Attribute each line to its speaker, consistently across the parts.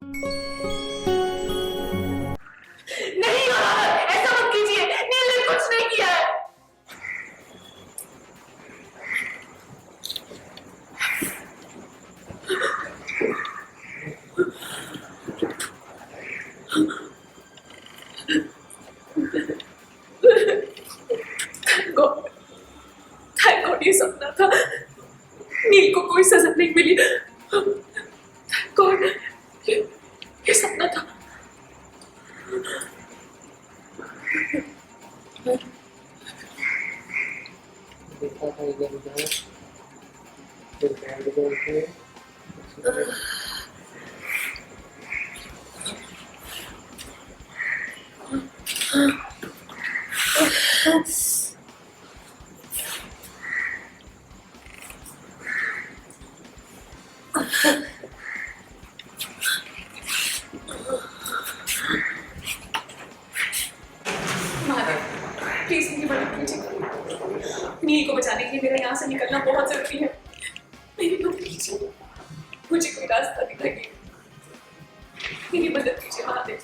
Speaker 1: नहीं हो रहा है, ऐसा मत कीजिए, नील ने कुछ नहीं किया है। थैंक गॉड ये सपना था, नील को कोई सजा नहीं मिली। थैंक गॉड ये सपना था।
Speaker 2: देखा था इधर उधर, फिर बैठ गए थे।
Speaker 1: प्लीज मेरी मदद कीजिए, नील को बचाने के लिए मेरा यहाँ से निकलना बहुत जरूरी है। मेरी मदद कीजिए, मुझे कोई रास्ता दिखाइए, मेरी मदद कीजिए महादेव।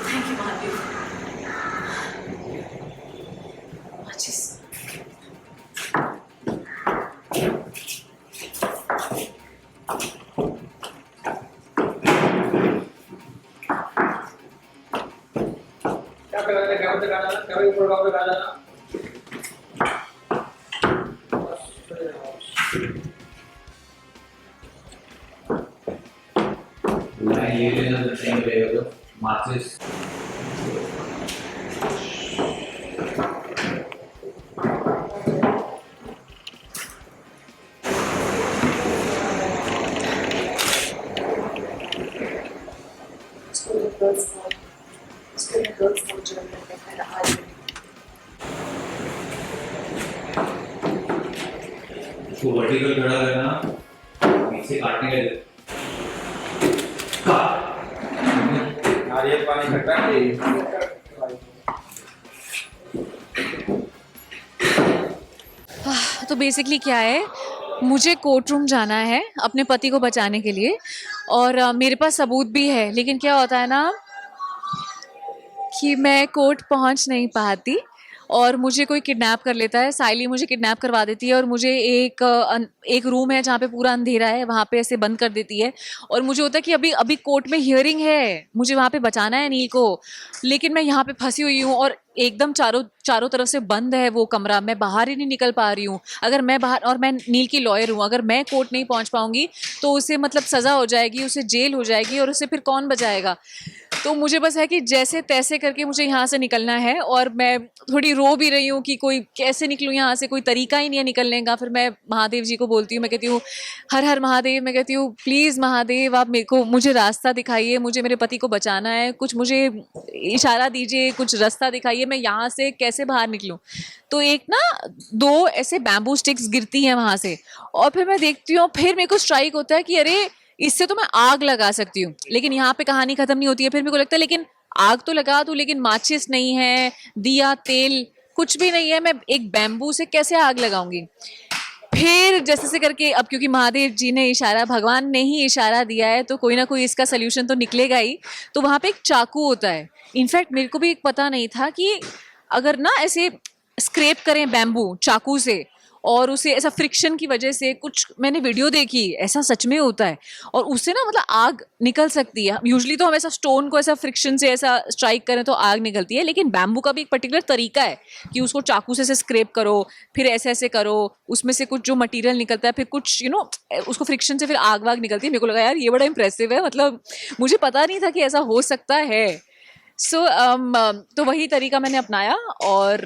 Speaker 1: Thank you Mahadev. माचिस।
Speaker 3: मैं ये लेना सही रहेगा तो माचिस। इसको वर्टिकल खड़ा करना, पीछे काटने का
Speaker 2: नारियल पानी खट्टा
Speaker 4: तो बेसिकली क्या है, मुझे कोर्ट रूम जाना है अपने पति को बचाने के लिए और मेरे पास सबूत भी है, लेकिन क्या होता है ना कि मैं कोर्ट पहुंच नहीं पाती और मुझे कोई किडनैप कर लेता है। साइली मुझे किडनैप करवा देती है और मुझे एक रूम है जहाँ पे पूरा अंधेरा है, वहाँ पे ऐसे बंद कर देती है और मुझे होता है कि अभी अभी कोर्ट में हियरिंग है, मुझे वहाँ पे बचाना है नील को, लेकिन मैं यहाँ पे फंसी हुई हूँ और एकदम चारों तरफ से बंद है वो कमरा, मैं बाहर ही नहीं निकल पा रही हूँ। अगर मैं बाहर, और मैं नील की लॉयर हूँ, अगर मैं कोर्ट नहीं पहुँच पाऊंगी तो उसे मतलब सज़ा हो जाएगी, उसे जेल हो जाएगी और उसे फिर कौन बचाएगा। तो मुझे बस है कि जैसे तैसे करके मुझे यहाँ से निकलना है और मैं थोड़ी रो भी रही हूँ कि कोई कैसे निकलूँ यहाँ से, कोई तरीका ही नहीं है निकलने का। फिर मैं महादेव जी को बोलती हूँ, मैं कहती हूँ हर हर महादेव, मैं कहती हूँ प्लीज़ महादेव आप मुझे रास्ता दिखाइए, मुझे मेरे पति को बचाना है, कुछ मुझे इशारा दीजिए, कुछ रास्ता दिखाइए, मैं यहाँ से कैसे बाहर निकलूँ। तो एक ना 2 ऐसे बैम्बू स्टिक्स गिरती हैं वहाँ से और फिर मैं देखती हूँ, फिर मेरे को स्ट्राइक होता है कि अरे इससे तो मैं आग लगा सकती हूँ, लेकिन यहाँ पे कहानी खत्म नहीं होती है। फिर मेरे को लगता है लेकिन आग तो लगा दूँ, लेकिन माचिस नहीं है, दिया तेल कुछ भी नहीं है, मैं एक बैम्बू से कैसे आग लगाऊंगी। फिर जैसे से करके, अब क्योंकि महादेव जी ने इशारा, भगवान ने ही इशारा दिया है, तो कोई ना कोई इसका सोल्यूशन तो निकलेगा ही। तो वहाँ पे एक चाकू होता है, इनफैक्ट मेरे को भी एक पता नहीं था कि अगर ना ऐसे स्क्रैप करें बैम्बू चाकू से और उसे ऐसा फ्रिक्शन की वजह से, कुछ मैंने वीडियो देखी ऐसा सच में होता है और उससे ना मतलब आग निकल सकती है। यूजुअली तो हम ऐसा स्टोन को ऐसा फ्रिक्शन से ऐसा स्ट्राइक करें तो आग निकलती है, लेकिन बैम्बू का भी एक पर्टिकुलर तरीका है कि उसको चाकू से ऐसे स्क्रैप करो, फिर ऐसे ऐसे करो, उसमें से कुछ जो मटेरियल निकलता है, फिर कुछ उसको फ्रिक्शन से फिर आग वाग निकलती है। मेरे को लगा यार ये बड़ा इंप्रेसिव है, मतलब मुझे पता नहीं था कि ऐसा हो सकता है। तो वही तरीका मैंने अपनाया और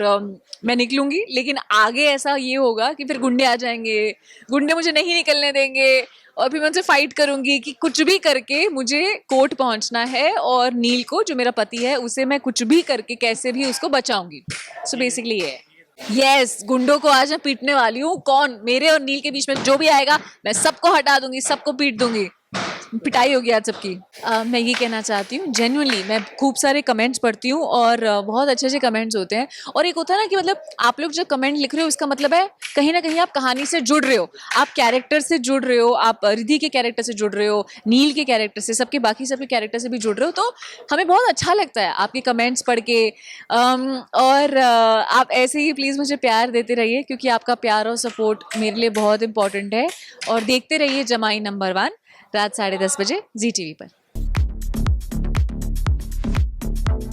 Speaker 4: मैं निकलूंगी, लेकिन आगे ऐसा ये होगा कि फिर गुंडे आ जाएंगे, गुंडे मुझे नहीं निकलने देंगे और फिर मैं उनसे फाइट करूंगी कि कुछ भी करके मुझे कोर्ट पहुंचना है और नील को, जो मेरा पति है, उसे मैं कुछ भी करके कैसे भी उसको बचाऊंगी। सो बेसिकली ये है। यस, गुंडों को आज मैं पीटने वाली हूँ। कौन? मेरे और नील के बीच में जो भी आएगा मैं सबको हटा दूंगी, सबको पीट दूंगी। पिटाई होगी आज सबकी। मैं ये कहना चाहती हूँ, जेन्युइनली मैं खूब सारे कमेंट्स पढ़ती हूँ और बहुत अच्छे अच्छे कमेंट्स होते हैं। और एक होता है ना कि मतलब आप लोग जब कमेंट लिख रहे हो, इसका मतलब है कहीं ना कहीं आप कहानी से जुड़ रहे हो, आप कैरेक्टर से जुड़ रहे हो, आप रिद्धि के कैरेक्टर से जुड़ रहे हो, नील के कैरेक्टर से, सबके बाकी सबके कैरेक्टर से भी जुड़ रहे हो। तो हमें बहुत अच्छा लगता है आपके कमेंट्स पढ़ के। और आप ऐसे ही प्लीज़ मुझे प्यार देते रहिए, क्योंकि आपका प्यार और सपोर्ट मेरे लिए बहुत इंपॉर्टेंट है। और देखते रहिए जमाई नंबर 1 रात 10:30 बजे ZTV पर।